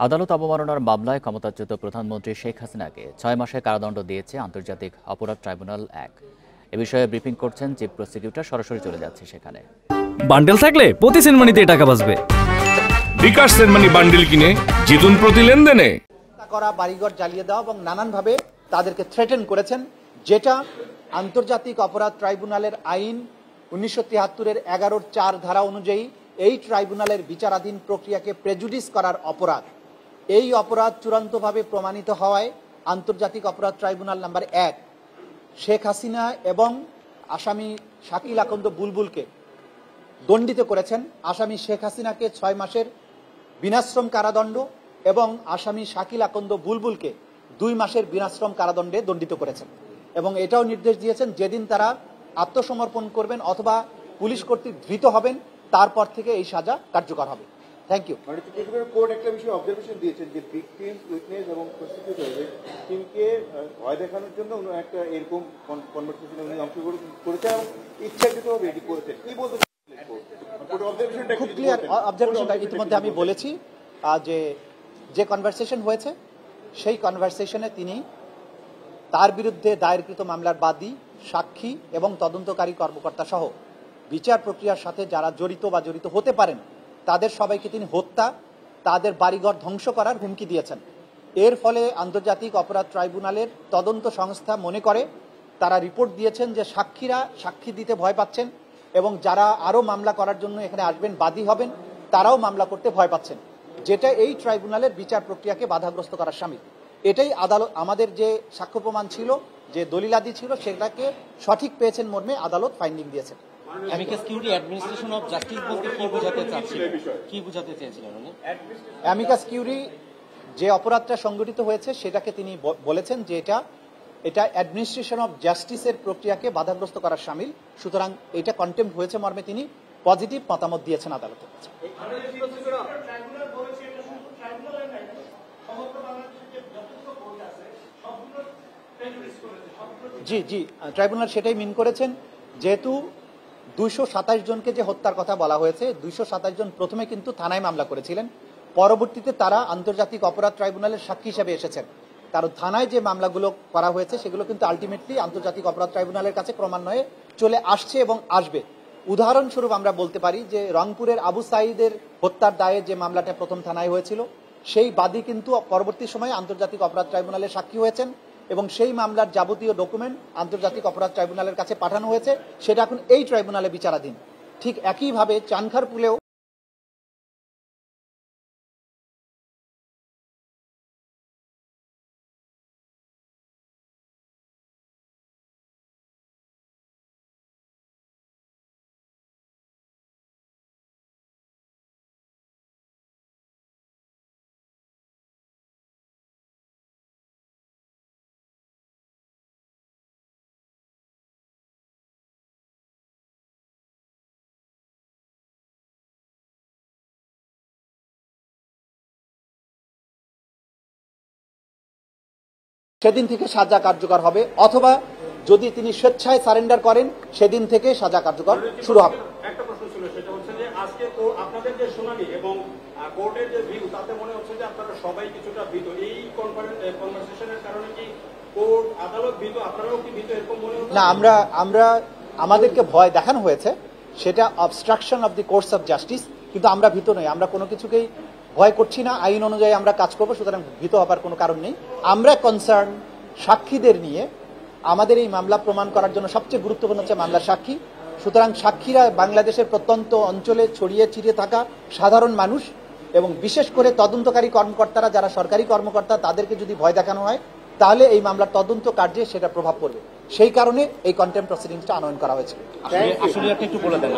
আদালত অবমাননার মামলায় ক্ষমতাচ্যুত প্রধানমন্ত্রী শেখ হাসিনাকে 6 মাসের কারাদণ্ড দিয়েছে আন্তর্জাতিক অপরাধ ট্রাইব্যুনাল 1। এ বিষয়ে ব্রিফিং করছেন চিফ প্রসিকিউটর। সরাসরি চলে যাচ্ছে সেখানে। বান্ডেল থাকলে প্রতি সেনমানিতে টাকা বাঁচবে। বিকাশ সেনমানি বান্ডেল কিনে জিতুন প্রতি লেনদেনে। করা বাড়িঘর জ্বালিয়ে দেওয়া এবং নানানভাবে তাদেরকে থ্রেটেন করেছেন, যেটা আন্তর্জাতিক অপরাধ ট্রাইব্যুনালের আইন 1973-এর 11-4 ধারা অনুযায়ী এই ট্রাইব্যুনালের বিচারাধীন প্রক্রিয়াকে প্রেজুডিস করার অপরাধ। এই অপরাধ চূড়ান্তভাবে প্রমাণিত হওয়ায় আন্তর্জাতিক অপরাধ ট্রাইব্যুনাল নাম্বার 1 শেখ হাসিনা এবং আসামি শাকিল আকন্দ বুলবুলকে দণ্ডিত করেছেন। আসামি শেখ হাসিনাকে 6 মাসের বিনাশ্রম কারাদণ্ড এবং আসামি শাকিল আকন্দ বুলবুলকে 2 মাসের বিনাশ্রম কারাদণ্ডে দণ্ডিত করেছেন এবং এটাও নির্দেশ দিয়েছেন যেদিন তারা আত্মসমর্পণ করবেন অথবা পুলিশ কর্তৃক ধৃত হবেন তারপর থেকে এই সাজা কার্যকর হবে। Thank you. কোর্ট একটা বিষয়ে অবজারভেশন দিয়েছেন যে ভিকটিম, উইটনেস এবং প্রসিকিউটর টিমকে ভয় দেখানোর জন্য উনি একটা এরকম কনভারসেশনে উনি অংশগ্রহণ করেছেন এবং ইচ্ছাকৃতভাবে এটি করেছেন। কি বলতে খুব ক্লিয়ার অবজারভেশনটা ইতিমধ্যে আমি বলেছি যে কনভারসেশন হয়েছে সেই কনভারসেশনে তিনি তার বিরুদ্ধে দায়েরকৃত মামলার বাদী, সাক্ষী এবং তদন্তকারী কর্মকর্তা সহ বিচার প্রক্রিয়ার সাথে যারা জড়িত বা জড়িত হতে পারেন তাদের সবাইকে তিনি হত্যা, তাদের বাড়িঘর ধ্বংস করার হুমকি দিয়েছেন। এর ফলে আন্তর্জাতিক অপরাধ ট্রাইব্যুনালের তদন্ত সংস্থা মনে করে, তারা রিপোর্ট দিয়েছেন যে সাক্ষীরা সাক্ষী দিতে ভয় পাচ্ছেন এবং যারা আরও মামলা করার জন্য এখানে আসবেন, বাদী হবেন, তারাও মামলা করতে ভয় পাচ্ছেন, যেটা এই ট্রাইব্যুনালের বিচার প্রক্রিয়াকে বাধাগ্রস্ত করার শামিল। এটাই আদালত আমাদের যে সাক্ষ্য প্রমাণ ছিল, যে দলিলাদি ছিল, সেটাকে সঠিক পেয়েছেন মর্মে আদালত ফাইন্ডিং দিয়েছেন। Amicus curiae administration of justice বলতে কি বোঝাতে চেয়েছিলেন উনি? অ্যামিকাস কিউরি যে অপরাধটা সংঘটিত হয়েছে সেটাকে তিনি বলেছেন যে এটা অ্যাডমিনিস্ট্রেশন অফ জাস্টিসের প্রক্রিয়াকে বাধাগ্রস্ত করার শামিল, সুতরাং এটা কন্টেম্প্ট হয়েছে মর্মে তিনি পজিটিভ মতামত দিয়েছেন আদালতের কাছে। জি ট্রাইব্যুনাল সেটাই মিন করেছেন, যেহেতু 227 জনকে যে হত্যার কথা বলা হয়েছে, 227 জন প্রথমে কিন্তু থানায় মামলা করেছিলেন, পরবর্তীতে তারা আন্তর্জাতিক অপরাধ ট্রাইব্যুনালের সাক্ষী হিসেবে এসেছেন। কারণ থানায় যে মামলাগুলো করা হয়েছে সেগুলো কিন্তু আলটিমেটলি আন্তর্জাতিক অপরাধ ট্রাইব্যুনালের কাছে ক্রমান্বয়ে চলে আসছে এবং আসবে। উদাহরণস্বরূপ আমরা বলতে পারি যে রংপুরের আবু সাঈদের হত্যার দায়ে যে মামলাটা প্রথম থানায় হয়েছিল, সেই বাদী কিন্তু পরবর্তী সময়ে আন্তর্জাতিক অপরাধ ট্রাইব্যুনালের সাক্ষী হয়েছেন এবং সেই মামলার যাবতীয় ডকুমেন্ট আন্তর্জাতিক অপরাধ ট্রাইব্যুনালের কাছে পাঠানো হয়েছে, সেটা এখন এই ট্রাইব্যুনালে বিচারাধীন। ঠিক একইভাবে চানখারপুলেও সেদিন থেকে সাজা কার্যকর হবে, অথবা যদি তিনি স্বেচ্ছায় সারেন্ডার করেন সেদিন থেকে সাজা কার্যকর শুরু হবে। একটা প্রশ্ন ছিল, সেটা হচ্ছে যে আজকে তো আপনাদের যে শুনানি এবং কোর্টের যে ভিউ, তাতে মনে হচ্ছে যে আপনারা সবাই কিছুটা ভীত। এই কনভারসেশনের কারণে কি কোর্ট আদালত ভীত, আপনারাও কি ভীত এরকম মনে হচ্ছে? না, আমরা আমাদেরকে ভয় দেখানো হয়েছে, সেটা obstruction of the course of justice, কিন্তু আমরা ভীত নই, আমরা কোনো কিছুকেই ভয় করছি না। আইন অনুযায়ী আমরা কাজ করবো, সুতরাং ভীত হবার কোনো কারণ নেই। আমরা কনসার্ন সাক্ষীদের নিয়ে, আমাদের এই মামলা প্রমাণ করার জন্য সবচেয়ে গুরুত্বপূর্ণ হচ্ছে মামলার সাক্ষী। সুতরাং সাক্ষীরা বাংলাদেশের প্রত্যন্ত অঞ্চলে ছড়িয়ে ছিটিয়ে থাকা সাধারণ মানুষ এবং বিশেষ করে তদন্তকারী কর্মকর্তারা, যারা সরকারি কর্মকর্তা, তাদেরকে যদি ভয় দেখানো হয় তাহলে এই মামলার তদন্ত কার্যে সেটা প্রভাব পড়বে। সেই কারণে এই কন্টেম্প্ট প্রসিডিংসটা আনয়ন করা হয়েছে। আসলে একটু বলে দেন।